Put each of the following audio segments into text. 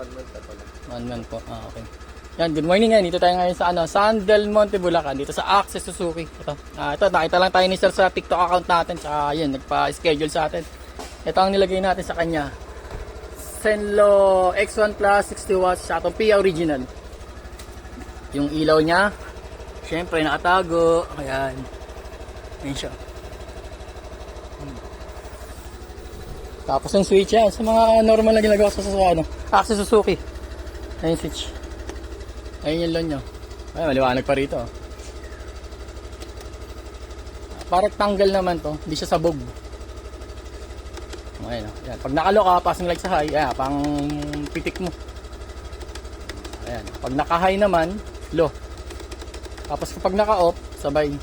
1 month pa pala. 1 month po. Okay. Yan, good morning yan. Dito tayo ngayon sa San Del Monte, Bulacan. Dito sa Access Suzuki. Ito, nakita lang tayo ni Sir sa TikTok account natin. Tsaka yun, nagpa-schedule sa atin. Ito ang nilagay natin sa kanya. Senlo X1 Plus 60 watts sa itong PIA original. Yung ilaw niya, syempre nakatago. Ayan. Ayan siya. Tapos yung switch yan. Sa mga normal na ginagawa sa Access Suzuki. Ayan yung switch. Ayun yung loan nyo. Ay, maliwanag pa rito. Parang tanggal naman to. Hindi siya sabog. Ayan, ayan. Pag nakalo ka, passing light sa high, ayan, pang pitik mo. Ayan. Pag naka-high naman, low. Tapos kapag naka-off, sabay.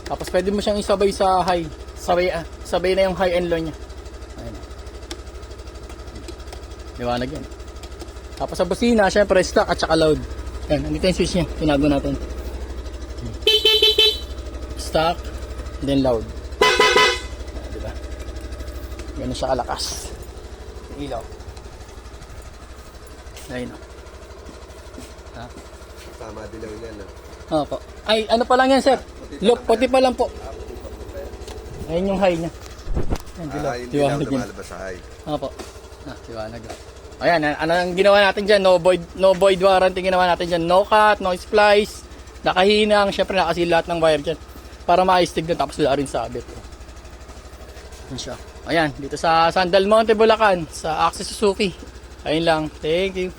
Tapos pwede mo siyang isabay sa high. Sabay na yung high and low niya. Ayan. Liwanag yan. Tapos sa busina, syempre stock at saka loud. Ayan, andito yung switch niya. Tinago natin. Stock, then loud. Ayan, diba? Ganun siya kalakas. Yung ilaw. Ayun o. Ha? Tama dilaw yan, no? Opo. Ay, ano pa lang yan, sir? Puti pa lang po. Ayun yung high niya. Ayan, dilaw. Yung dilaw na Liwanag yan. malabas sa high. Opo. Liwanag. Ayan, ano ang ginawa natin dyan? No void warranty ginawa natin dyan. No cut, no splice, nakahinang, syempre nakasil lahat ng wire dyan. Para maistig na tapos wala rin sabit. Ayan siya. Ayan, dito sa San Del Monte, Bulacan, sa Access Suzuki. Ayun lang. Thank you.